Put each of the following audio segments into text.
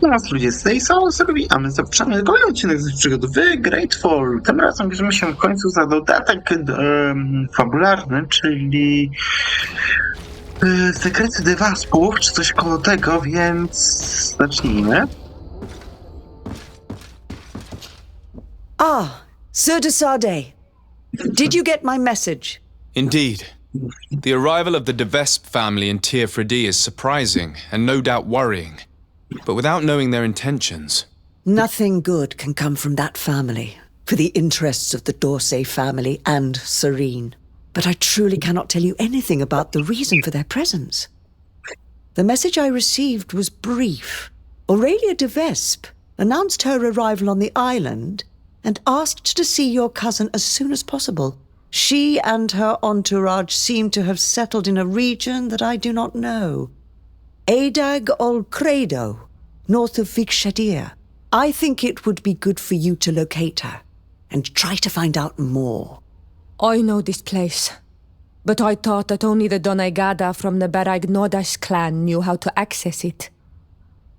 No nas ludzie z tej są zrobi, a my zapraszamy kolejny odcinek z przygód w Greedfall. Tym razem bierzemy się w końcu za dodatek fabularny, czyli sekrety dewaspów, czy coś koło tego, więc zacznijmy. Ah, Sir de Sade. Did you get my message? Indeed. The arrival of the de Vesp family in Tier 3D is surprising and no doubt worrying. But without knowing their intentions... Nothing good can come from that family, for the interests of the Dorsey family and Serene. But I truly cannot tell you anything about the reason for their presence. The message I received was brief. Aurelia de Vesp announced her arrival on the island and asked to see your cousin as soon as possible. She and her entourage seem to have settled in a region that I do not know. Adag ol Credo, north of Vikshadir. I think it would be good for you to locate her and try to find out more. I know this place, but I thought that only the Donaigada from the Baragnodash clan knew how to access it.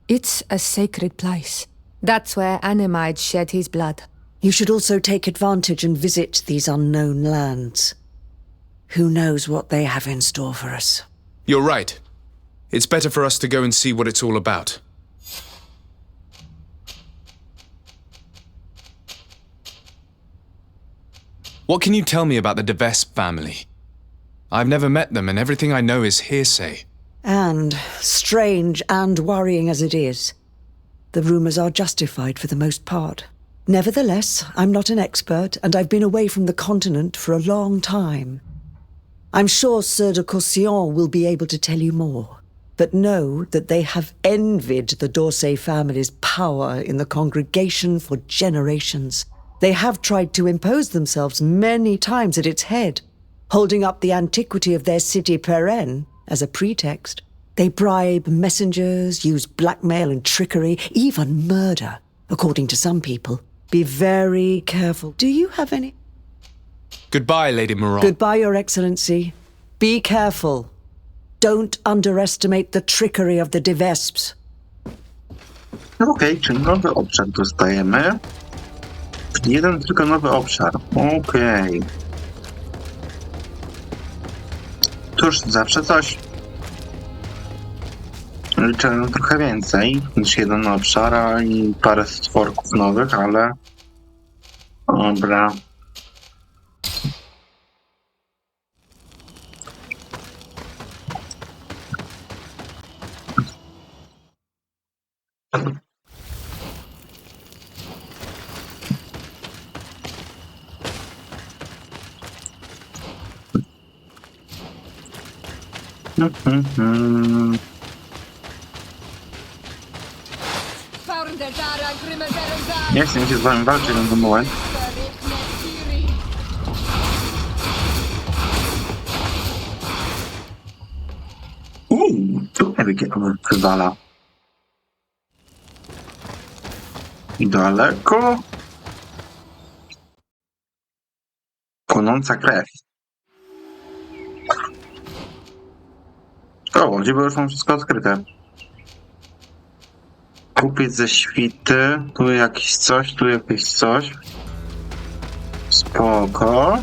It's a sacred place. That's where Animide shed his blood. You should also take advantage and visit these unknown lands. Who knows what they have in store for us? You're right. It's better for us to go and see what it's all about. What can you tell me about the de Vesp family? I've never met them and everything I know is hearsay. And, strange and worrying as it is, the rumors are justified for the most part. Nevertheless, I'm not an expert, and I've been away from the continent for a long time. I'm sure Sir de Courcillon will be able to tell you more, but know that they have envied the Dorsey family's power in the congregation for generations. They have tried to impose themselves many times at its head, holding up the antiquity of their city Peren as a pretext. They bribe messengers, use blackmail and trickery, even murder, according to some people. Be very careful. Do you have any? Goodbye, Lady Moran. Goodbye, Your Excellency. Be careful. Don't underestimate the trickery of the de Vesps. Okej, czyli nowy obszar dostajemy. Jeden tylko nowy obszar. Okej. Cóż, zawsze coś. Liczę na trochę więcej niż jeden obszar i parę stworków nowych, ale... Dobra. Nie chcę mi się z wami walczyć na ten moment. Tu wywala. I daleko. Płonąca krew. O, gdzie było już mam wszystko odkryte. Kupiec ze świty, tu jakiś coś, tu jakieś coś. Spoko.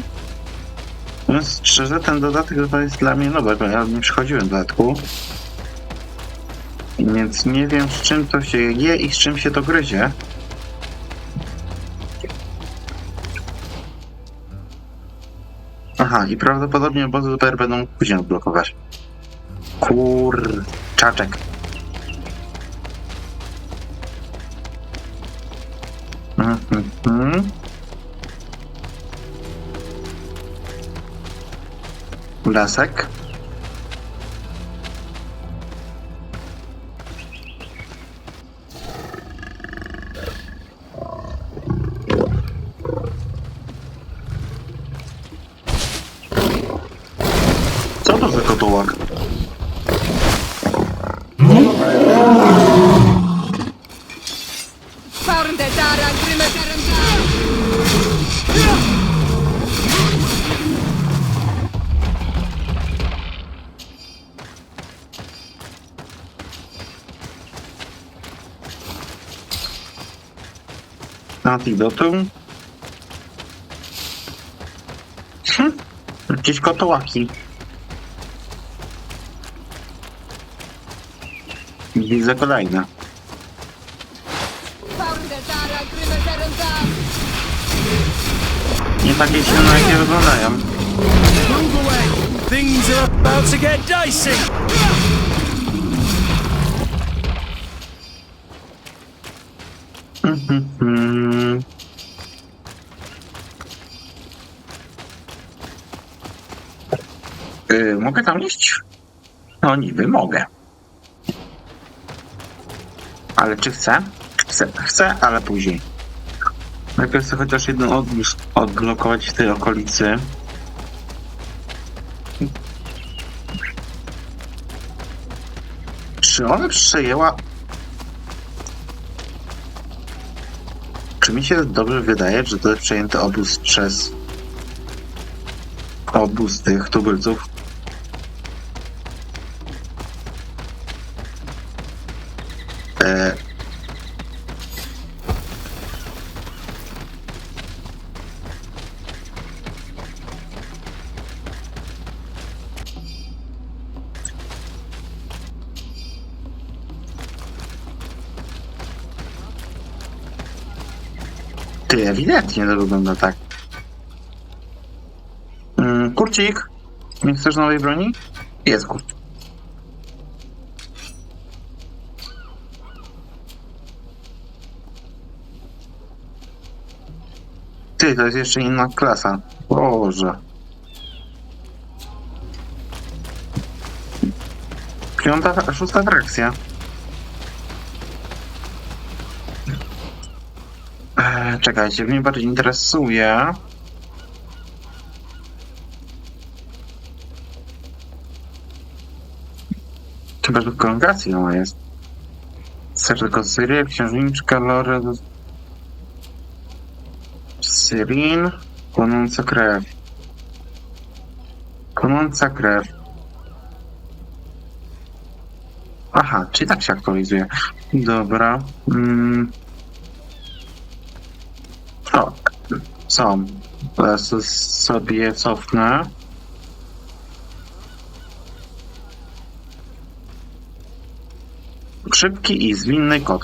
No szczerze, ten dodatek chyba jest dla mnie nowy, bo ja nie przychodziłem do dodatku. Więc nie wiem, z czym to się je i z czym się to gryzie. Aha, i prawdopodobnie obozy super będą później odblokować. Kurczaczek. Lasek. Co to za kotołak? Antidotum. Jakieś kotołaki. Widzę kolejne. Nie takie silne, jakie wyglądają. Move away! Things are about to get dicey! Mogę tam iść? No niby mogę. Ale czy chcę? Chcę, ale później. Najpierw chcę chociaż jeden odblokować w tej okolicy. Czy ona przejęła... Czy mi się dobrze wydaje, że to jest przejęty obóz przez... obóz tych tubylców? Ty, ewidentnie to wygląda tak. Kurcik, nie chcesz nowej broni? Jest kurcik. Ty, to jest jeszcze inna klasa. Boże. Szósta frakcja. Czekajcie, mnie bardziej interesuje. Czy bez kongregacji ona jest? Serce Syria, księżniczka Lore... Syrin, płonąca krew. Płonąca krew. Aha, czyli tak się aktualizuje. Dobra. O, są. Teraz sobie cofnę. Szybki i zwinny kot.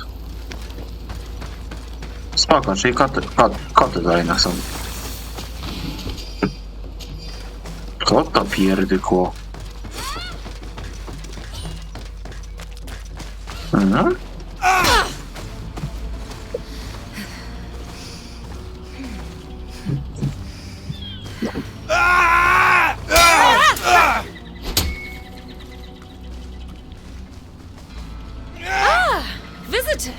Spoko, czyli koty dalej są. Kot to pierdykło. Mhm. Visitors!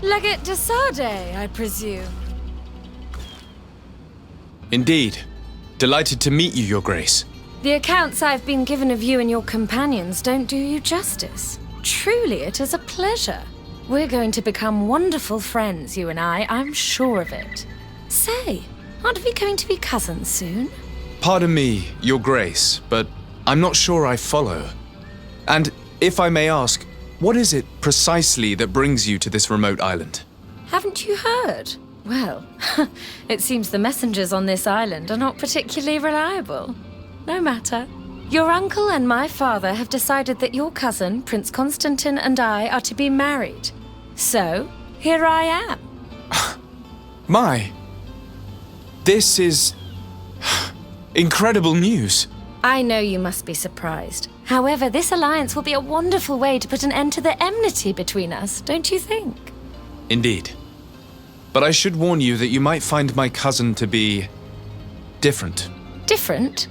Legate de Sade, I presume. Indeed. Delighted to meet you, Your Grace. The accounts I've been given of you and your companions don't do you justice. Truly, it is a pleasure. We're going to become wonderful friends, you and I'm sure of it. Say, aren't we going to be cousins soon? Pardon me, Your Grace, but I'm not sure I follow. And if I may ask, what is it precisely that brings you to this remote island? Haven't you heard? Well, it seems the messengers on this island are not particularly reliable. No matter. Your uncle and my father have decided that your cousin, Prince Constantine, and I are to be married. So, here I am. This is incredible news. I know you must be surprised. However, this alliance will be a wonderful way to put an end to the enmity between us, don't you think? Indeed. But I should warn you that you might find my cousin to be different. Different?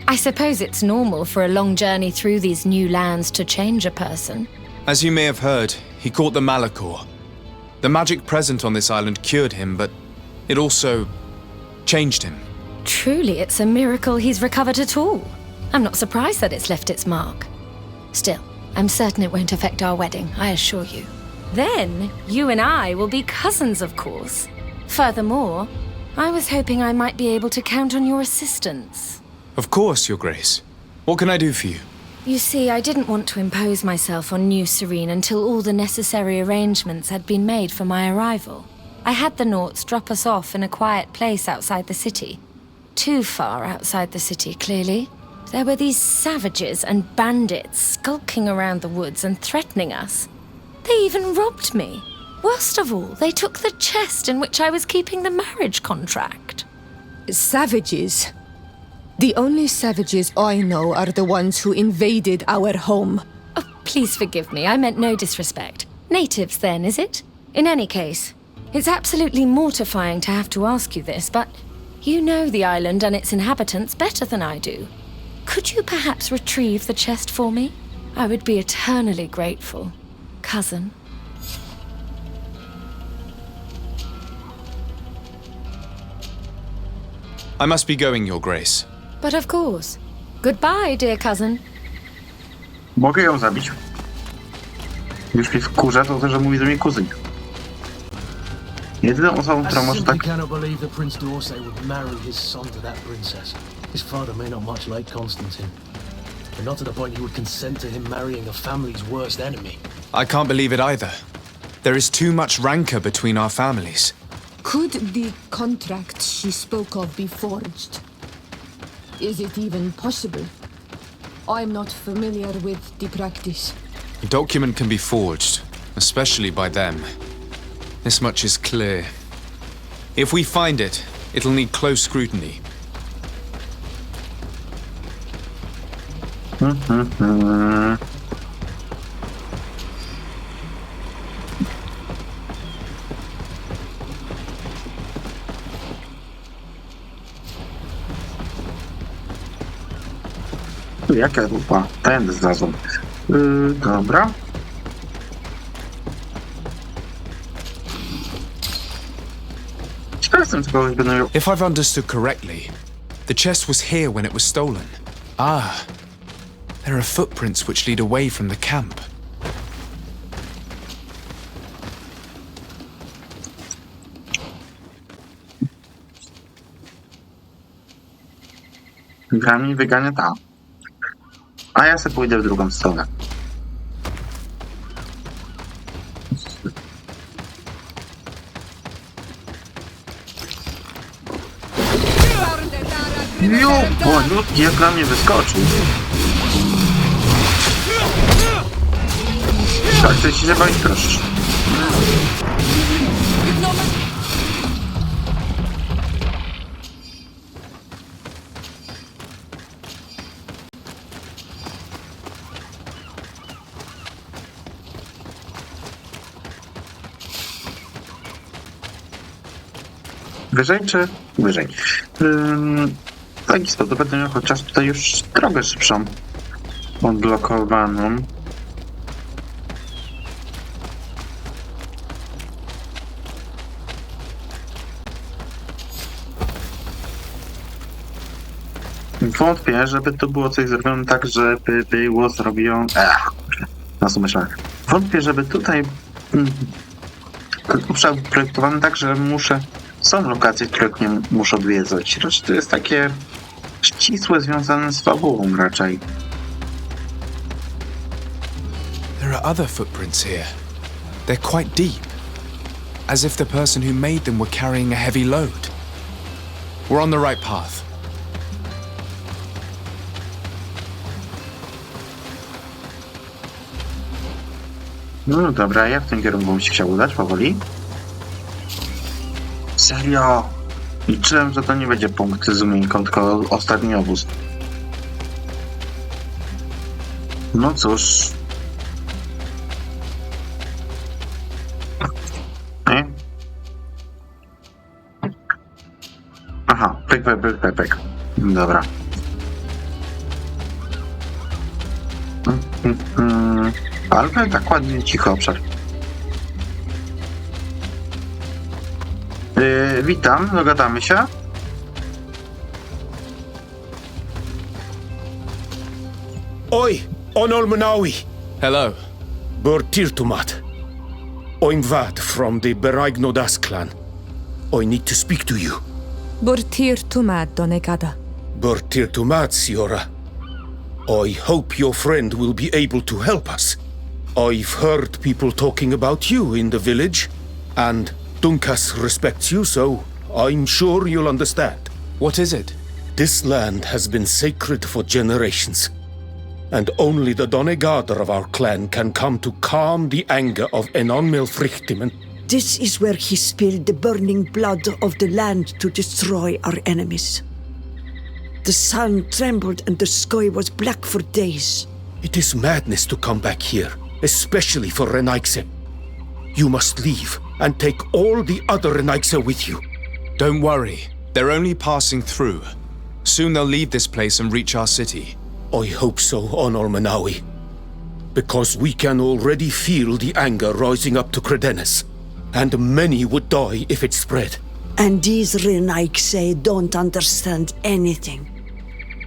I suppose it's normal for a long journey through these new lands to change a person. As you may have heard, he caught the Malachor. The magic present on this island cured him, but it also changed him. Truly, it's a miracle he's recovered at all. I'm not surprised that it's left its mark. Still, I'm certain it won't affect our wedding, I assure you. Then, you and I will be cousins, of course. Furthermore, I was hoping I might be able to count on your assistance. Of course, Your Grace. What can I do for you? You see, I didn't want to impose myself on New Serene until all the necessary arrangements had been made for my arrival. I had the Naughts drop us off in a quiet place outside the city. Too far outside the city, clearly. There were these savages and bandits skulking around the woods and threatening us. They even robbed me. Worst of all, they took the chest in which I was keeping the marriage contract. Savages? The only savages I know are the ones who invaded our home. Oh, please forgive me, I meant no disrespect. Natives then, is it? In any case, it's absolutely mortifying to have to ask you this, but you know the island and its inhabitants better than I do. Could you perhaps retrieve the chest for me? I would be eternally grateful, cousin. I must be going, Your Grace. But of course. Goodbye, dear cousin. Mogę ją zabić. Już mnie wkurza to, że mówi do mnie kuzyn. Jedyną osobą, która może tak... cannot believe that Prince d'Orsay would marry his son to that princess. His father may not much like Constantine, but not to the point he would consent to him marrying a family's worst enemy. I can't believe it either. There is too much rancor between our families. Could the contract she spoke of be forged? Is it even possible? I'm not familiar with the practice. A document can be forged, especially by them. This much is clear. If we find it, it'll need close scrutiny. Jaka dupa? Tędy zrazą. Dobra. Ciekawe jestem, co kogoś będę miał. If I've understood correctly, the chest was here when it was stolen. Ah, there are footprints which lead away from the camp. Gra mi wygania tam. A ja sobie pójdę w drugą stronę. Jo, o, jak na mnie wyskoczył. Tak, chcesz się zabawić, proszę. Wyżej czy wyżej? Tak jest, to będę miał chociaż tutaj już drogę szybszą odblokowaną. Wątpię, żeby to było coś zrobione tak, żeby było zrobione... na sumę szlak. Wątpię, żeby tutaj obszar był projektowany tak, że są lokacje, których nie muszę odwiedzać. Raczej to jest takie ścisłe, związane z fabułą raczej. There are other footprints here. They're quite deep. As if the person who made them were carrying a heavy load. We're on the right path. No dobra, ja w tym kierunku bym się chciał udać powoli. Serio? Liczyłem, że to nie będzie punkt z umiejętką, tylko ostatni obóz. No cóż. Nie? Aha, pyk. Dobra. Ale tak ładnie, cicho obszar. Witam, dogadamy się. Oi, Onol Manawi, Hello. Burtirtumat. I'm Vad from the Beragnodas clan. I need to speak to you. Burtir tumad donegada. Burtirtumat, Siora. I hope your friend will be able to help us. I've heard people talking about you in the village, and Dunkas respects you, so I'm sure you'll understand. What is it? This land has been sacred for generations, and only the Donegader of our clan can come to calm the anger of Enon Milfrichtimen. This is where he spilled the burning blood of the land to destroy our enemies. The sun trembled and the sky was black for days. It is madness to come back here, especially for Renaigse. You must leave and take all the other Renaigse with you. Don't worry. They're only passing through. Soon they'll leave this place and reach our city. I hope so, Honor Manawi. Because we can already feel the anger rising up to Credennis. And many would die if it spread. And these Renaigse don't understand anything.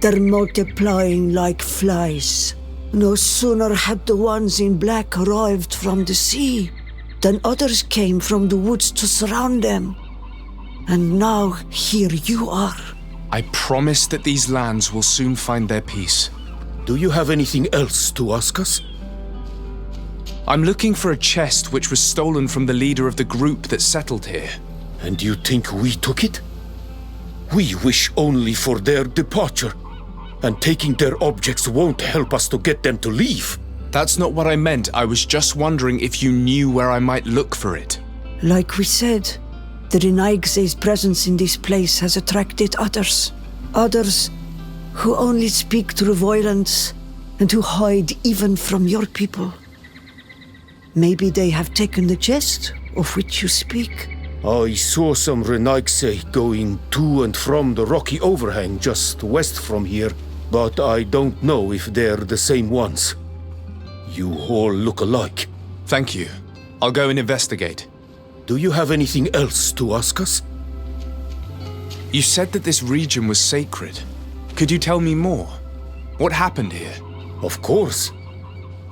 They're multiplying like flies. No sooner had the ones in black arrived from the sea than others came from the woods to surround them. And now here you are. I promise that these lands will soon find their peace. Do you have anything else to ask us? I'm looking for a chest which was stolen from the leader of the group that settled here. And you think we took it? We wish only for their departure. And taking their objects won't help us to get them to leave. That's not what I meant. I was just wondering if you knew where I might look for it. Like we said, the Renaigse's presence in this place has attracted others. Others who only speak through violence and who hide even from your people. Maybe they have taken the chest of which you speak. I saw some Renaigse going to and from the rocky overhang just west from here, but I don't know if they're the same ones. You all look alike. Thank you. I'll go and investigate. Do you have anything else to ask us? You said that this region was sacred. Could you tell me more? What happened here? Of course.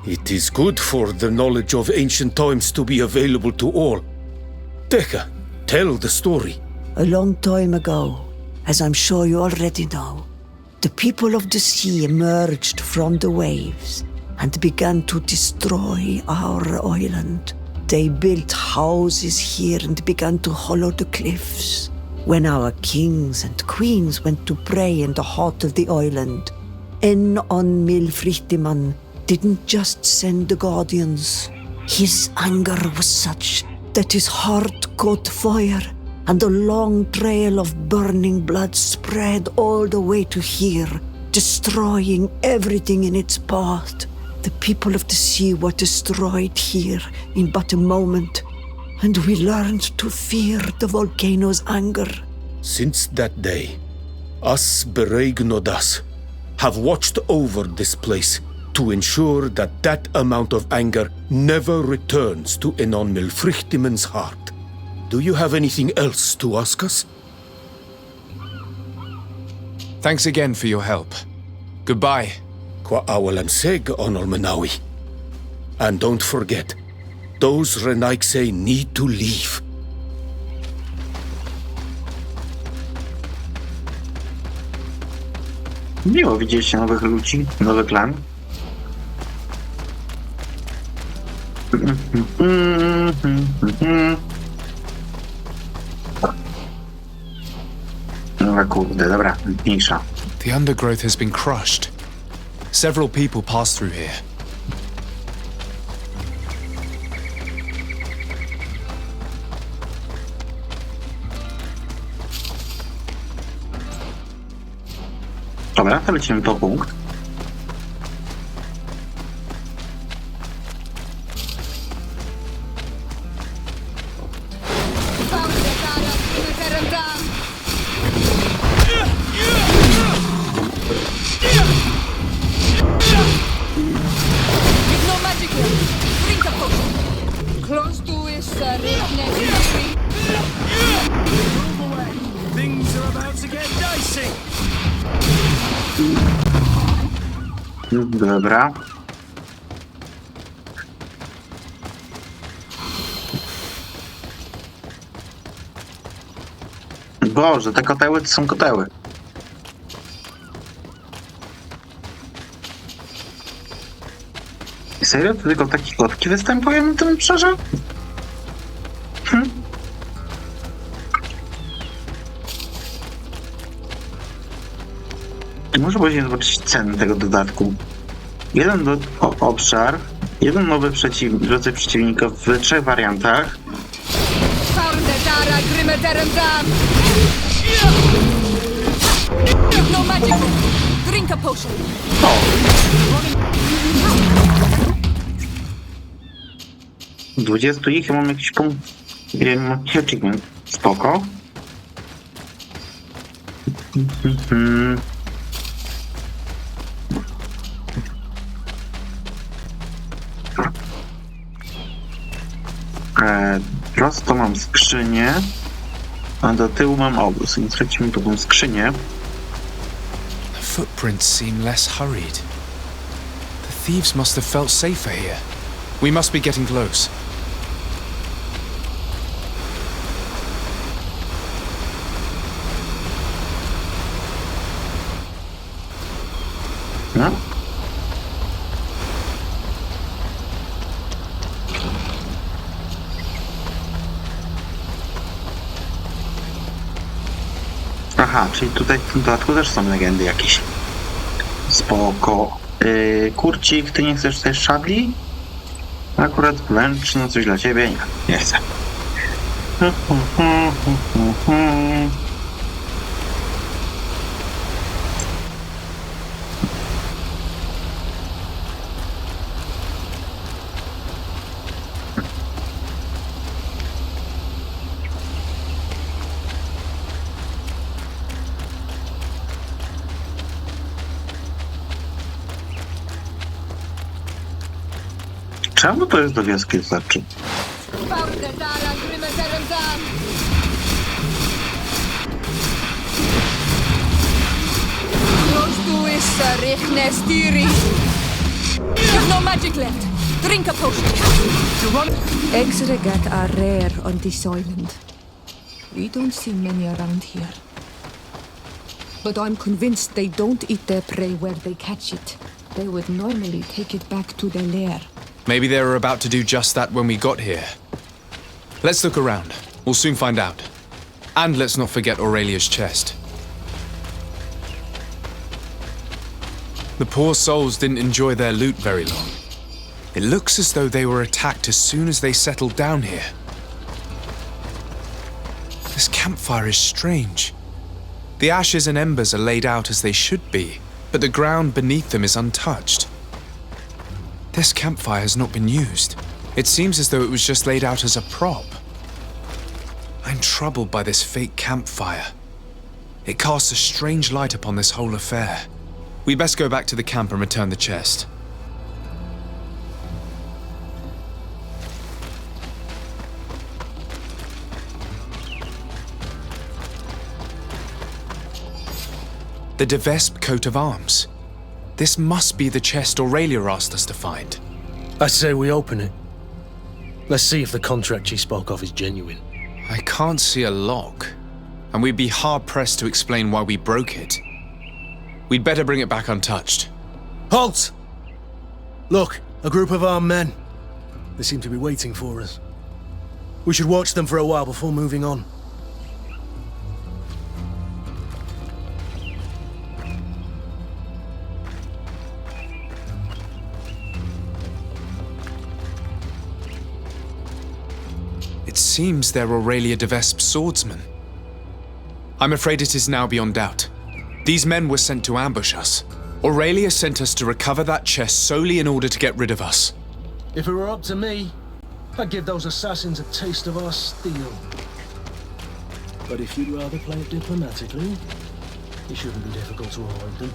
It is good for the knowledge of ancient times to be available to all. Teka, tell the story. A long time ago, as I'm sure you already know, the people of the sea emerged from the waves and began to destroy our island. They built houses here and began to hollow the cliffs. When our kings and queens went to pray in the heart of the island, Enon Milfrichtiman didn't just send the guardians. His anger was such that his heart caught fire, and a long trail of burning blood spread all the way to here, destroying everything in its path. The people of the sea were destroyed here in but a moment, and we learned to fear the volcano's anger. Since that day, us Bereignodas have watched over this place to ensure that that amount of anger never returns to Enon Milfrichtimen's heart. Do you have anything else to ask us? Thanks again for your help. Goodbye. Kwa awalam seg, Honor Manawi. And don't forget, those Renaigse need to leave. Miło widzieć nowych ludzi, nowy klan. No kurde, dobra, mniejsza. The undergrowth has been crushed. Several people passed through here. Dobra, to lecimy po punkt. Close to his Things are about to get dicey. Dobra. Boże, te koteły to są koteły. Serio? To tylko takie kotki występują na tym obszarze? Może później zobaczyć ceny tego dodatku. Obszar, jeden nowy rodzaj przeciwnika w 3 wariantach. No magic. Drink a potion. O! 20 ich, ja mam jakiś punkt. Mam jakiś achievement. Spoko. Prosto mam skrzynię, a do tyłu mam obóz, więc lecimy po tą skrzynię. The footprints seem less hurried. The thieves must have felt safer here. We must be getting close. No. Aha, czyli tutaj w tym dodatku też są legendy jakieś. Spoko. Kurcik, ty nie chcesz też szabli? Akurat wręcz no coś dla ciebie? Nie chcę. Czemu to jest do wioski wystarczy? No magic left. Drink a potion. Eggs regat are rare on this island. We don't see many around here. But I'm convinced they don't eat their prey where they catch it. They would normally take it back to their lair. Maybe they were about to do just that when we got here. Let's look around. We'll soon find out. And let's not forget Aurelia's chest. The poor souls didn't enjoy their loot very long. It looks as though they were attacked as soon as they settled down here. This campfire is strange. The ashes and embers are laid out as they should be, but the ground beneath them is untouched. This campfire has not been used. It seems as though it was just laid out as a prop. I'm troubled by this fake campfire. It casts a strange light upon this whole affair. We best go back to the camp and return the chest. The Devesp coat of arms. This must be the chest Aurelia asked us to find. I say we open it. Let's see if the contract she spoke of is genuine. I can't see a lock, and we'd be hard-pressed to explain why we broke it. We'd better bring it back untouched. Halt! Look, a group of armed men. They seem to be waiting for us. We should watch them for a while before moving on. It seems they're Aurelia Devesp's swordsmen. I'm afraid it is now beyond doubt. These men were sent to ambush us. Aurelia sent us to recover that chest solely in order to get rid of us. If it were up to me, I'd give those assassins a taste of our steel. But if you'd rather play it diplomatically, it shouldn't be difficult to avoid them.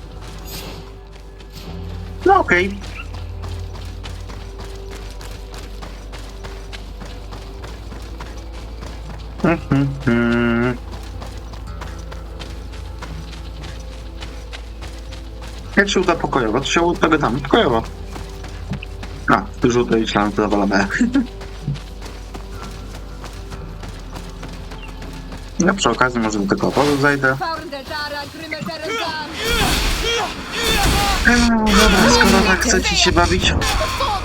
No okej. Jak się uda pokojowo, to się uda tam pokojowo. A, żółte i ślany to zawala B. No przy okazji może do tego obozu zajdę. No dobra, skoro tak chcecie się bawić,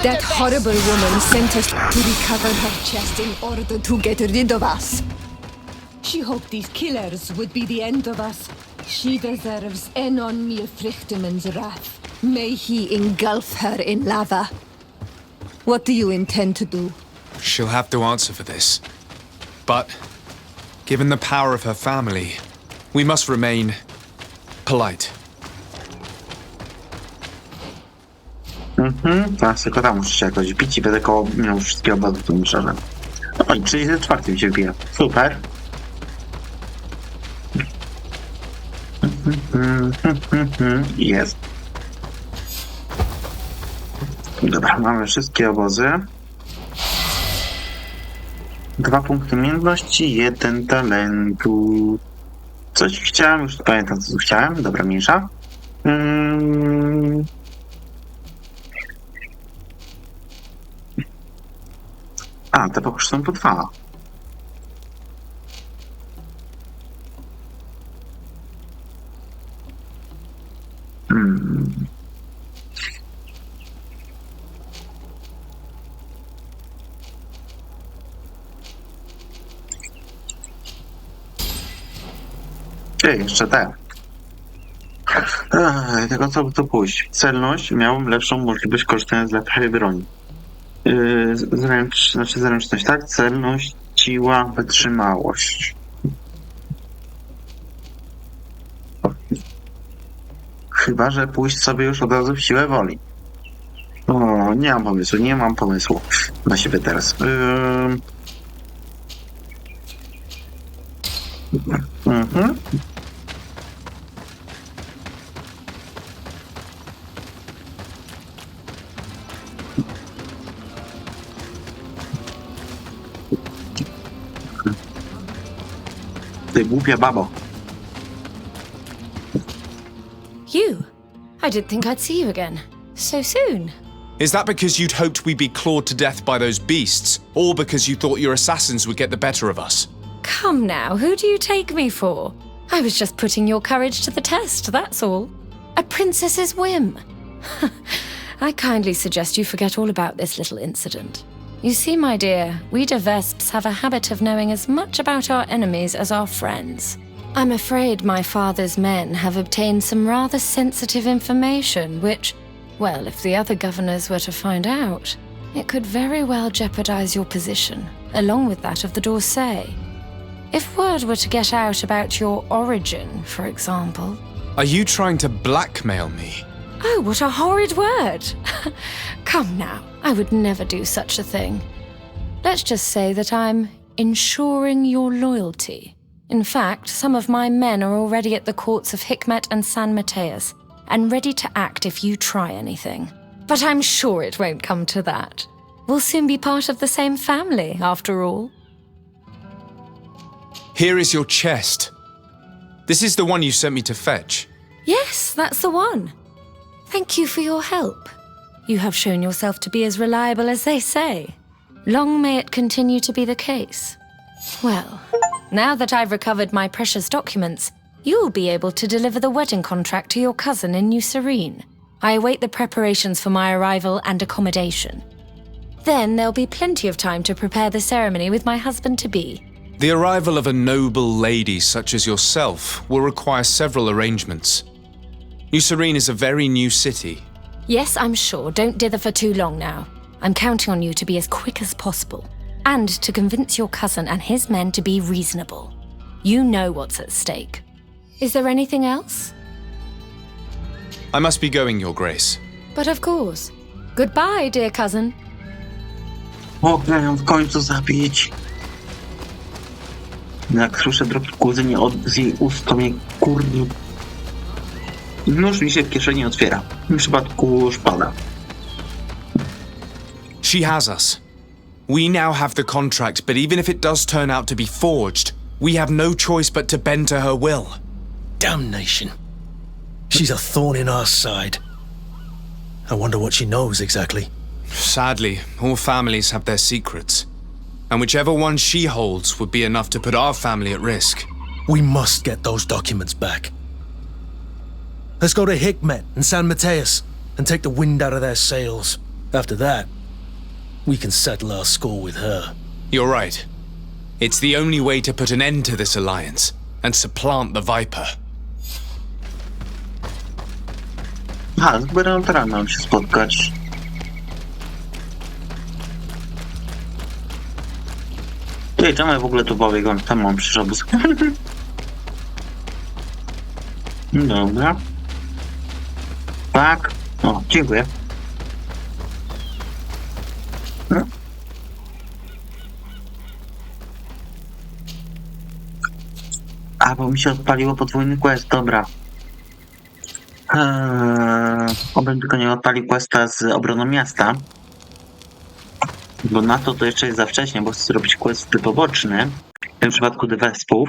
That horrible woman sent us to recover her chest in order to get rid of us. She hoped these killers would be the end of us. She deserves Enon Milfrichtemann's wrath. May he engulf her in lava. What do you intend to do? She'll have to answer for this. But, given the power of her family, we must remain polite. Teraz tylko tam muszę się jakoś bić i będę miał wszystkie obozy w tym szerze. Oj, czyli ze czwartym się wbija. Super. Jest. Dobra, mamy wszystkie obozy. 2 punkty umiejętności, 1 talentu. Coś chciałem, już pamiętam co chciałem. Dobra, mniejsza. A, te pokoje są po 2. Jeszcze te. Tego co by to pójść. Celność, miałbym lepszą możliwość korzystania z lepszej broni. Zręczność, tak? Celność, siła, wytrzymałość. Chyba, że pójść sobie już od razu w siłę woli. O, nie mam pomysłu na siebie teraz. Ty głupia babo. You? I didn't think I'd see you again. So soon. Is that because you'd hoped we'd be clawed to death by those beasts, or because you thought your assassins would get the better of us? Come now, who do you take me for? I was just putting your courage to the test, that's all. A princess's whim. I kindly suggest you forget all about this little incident. You see, my dear, we de Vesps have a habit of knowing as much about our enemies as our friends. I'm afraid my father's men have obtained some rather sensitive information, which, well, if the other governors were to find out, it could very well jeopardize your position, along with that of the D'Orsay. If word were to get out about your origin, for example... Are you trying to blackmail me? Oh, what a horrid word! Come now, I would never do such a thing. Let's just say that I'm ensuring your loyalty. In fact, some of my men are already at the courts of Hikmet and San Mateus, and ready to act if you try anything. But I'm sure it won't come to that. We'll soon be part of the same family, after all. Here is your chest. This is the one you sent me to fetch. Yes, that's the one. Thank you for your help. You have shown yourself to be as reliable as they say. Long may it continue to be the case. Well, now that I've recovered my precious documents, you'll be able to deliver the wedding contract to your cousin in New Serene. I await the preparations for my arrival and accommodation. Then there'll be plenty of time to prepare the ceremony with my husband-to-be. The arrival of a noble lady such as yourself will require several arrangements. New Serene is a very new city. Yes, I'm sure. Don't dither for too long now. I'm counting on you to be as quick as possible, and to convince your cousin and his men to be reasonable. You know what's at stake. Is there anything else? I must be going, Your Grace. But of course. Goodbye, dear cousin. Mogę ją w końcu zabić. Jak słyszę drogi kuzynie z jej ust, to mnie kurde... Nóż mi się w kieszeni otwiera. W tym przypadku szpada. She has us. We now have the contract, but even if it does turn out to be forged, we have no choice but to bend to her will. Damnation. She's a thorn in our side. I wonder what she knows exactly. Sadly, all families have their secrets. And whichever one she holds would be enough to put our family at risk. We must get those documents back. Let's go to Hikmet and San Mateus and take the wind out of their sails. After that, we can settle our score with her. You're right. It's the only way to put an end to this alliance and supplant the Viper. Aha, z gubernatorem mam się spotkać. Ej, czemu ja w ogóle tu pobiegłem? Tam mam przecież obóz. Dobra. Tak. O, dziękuję. No. A, bo mi się odpaliło podwójny quest, dobra. Obym tylko nie odpalił questa z obroną miasta. Bo na to jeszcze jest za wcześnie, bo chcę zrobić quest poboczny. W tym przypadku Wespów.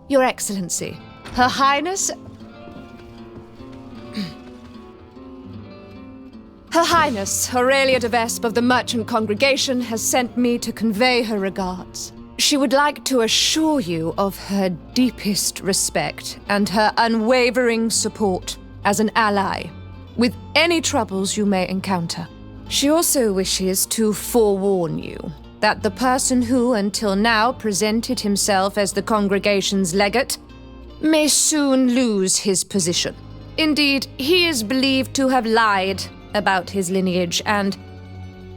Your Excellency, Her Highness... Her Highness, Aurelia de Vespe of the Merchant Congregation has sent me to convey her regards. She would like to assure you of her deepest respect and her unwavering support as an ally, with any troubles you may encounter. She also wishes to forewarn you that the person who until now presented himself as the congregation's legate may soon lose his position. Indeed, he is believed to have lied about his lineage, and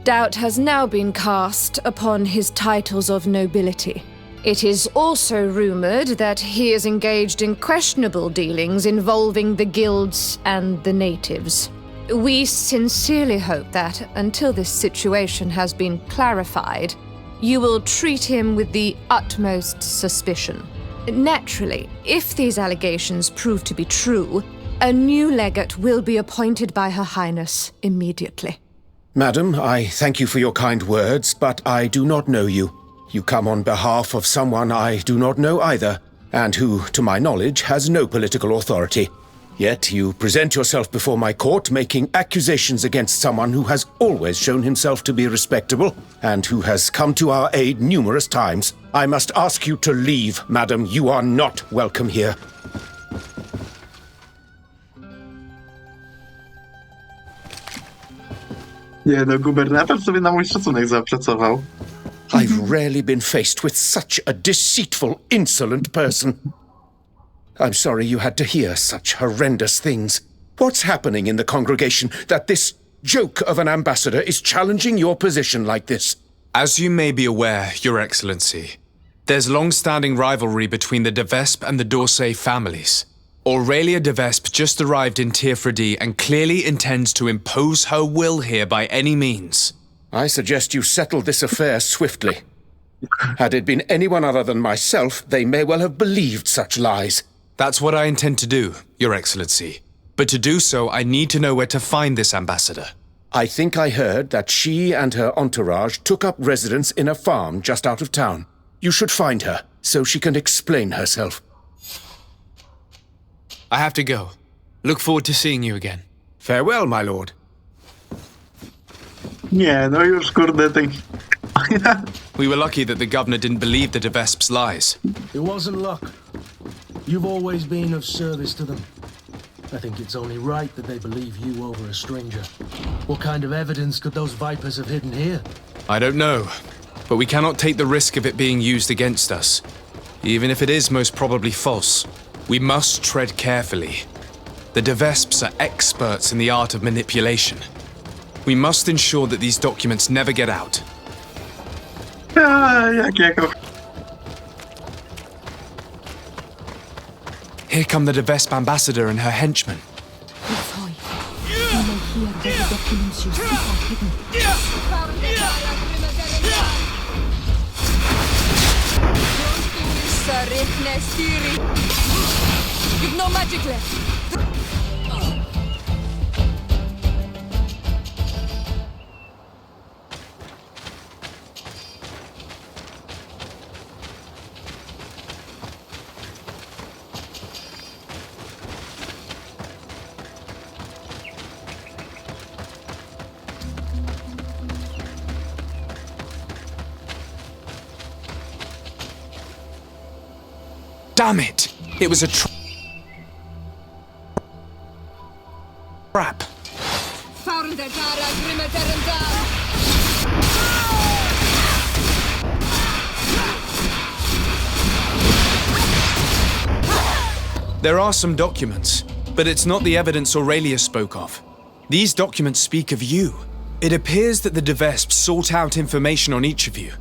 doubt has now been cast upon his titles of nobility. It is also rumored that he is engaged in questionable dealings involving the guilds and the natives. We sincerely hope that, until this situation has been clarified, you will treat him with the utmost suspicion. Naturally, if these allegations prove to be true, a new legate will be appointed by Her Highness immediately. Madam, I thank you for your kind words, but I do not know you. You come on behalf of someone I do not know either, and who, to my knowledge, has no political authority. Yet you present yourself before my court making accusations against someone who has always shown himself to be respectable, and who has come to our aid numerous times. I must ask you to leave, madam. You are not welcome here. Nie no, gubernator sobie na mój szacunek zapracował. I've rarely been faced with such a deceitful, insolent person. I'm sorry you had to hear such horrendous things. What's happening in the congregation that this joke of an ambassador is challenging your position like this? As you may be aware, Your Excellency, there's long-standing rivalry between the de Vespe and the d'Orsay families. Aurelia de Vespe just arrived in Pierwsze and clearly intends to impose her will here by any means. I suggest you settle this affair swiftly. Had it been anyone other than myself, they may well have believed such lies. That's what I intend to do, Your Excellency. But to do so, I need to know where to find this ambassador. I think I heard that she and her entourage took up residence in a farm just out of town. You should find her, so she can explain herself. I have to go. Look forward to seeing you again. Farewell, my lord. Nie, no już kurde, ten... We were lucky that the governor didn't believe the de Vespe's lies. It wasn't luck. You've always been of service to them. I think it's only right that they believe you over a stranger. What kind of evidence could those vipers have hidden here? I don't know, but we cannot take the risk of it being used against us. Even if it is most probably false, we must tread carefully. The de Vespes are experts in the art of manipulation. We must ensure that these documents never get out. Jakiego? Here come the de Vespe ambassador and her henchmen. You've no magic left. Damn it! It was a trap. There are some documents, but it's not the evidence Aurelia spoke of. These documents speak of you. It appears that the De Vesps sought out information on each of you,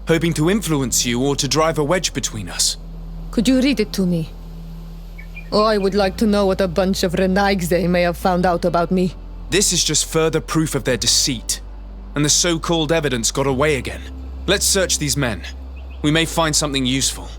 hoping to influence you or to drive a wedge between us. Could you read it to me? Oh, I would like to know what a bunch of Renaigze may have found out about me. This is just further proof of their deceit, and the so-called evidence got away again. Let's search these men. We may find something useful.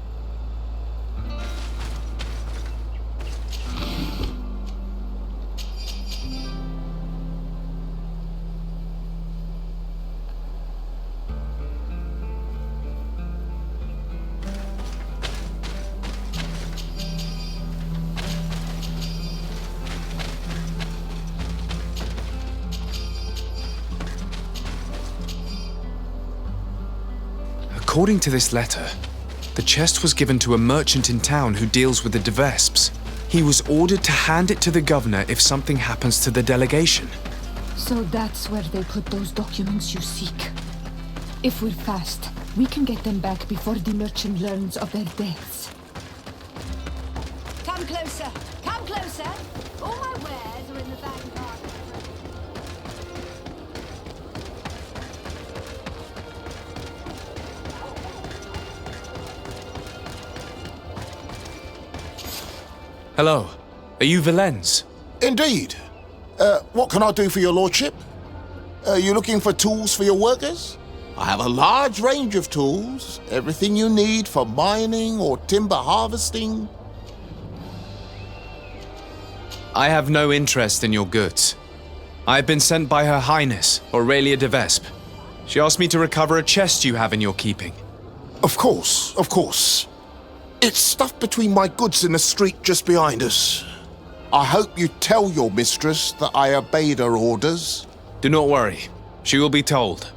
According to this letter, the chest was given to a merchant in town who deals with the De Vesps. He was ordered to hand it to the governor if something happens to the delegation. So that's where they put those documents you seek. If we're fast, we can get them back before the merchant learns of their deaths. Come closer! Come closer! All my wares are in the vanguard. Hello, are you Valens? Indeed. What can I do for your lordship? Are you looking for tools for your workers? I have a large range of tools. Everything you need for mining or timber harvesting. I have no interest in your goods. I've been sent by Her Highness, Aurelia de Vesp. She asked me to recover a chest you have in your keeping. Of course, of course. It's stuffed between my goods in the street just behind us. I hope you tell your mistress that I obeyed her orders. Do not worry. She will be told.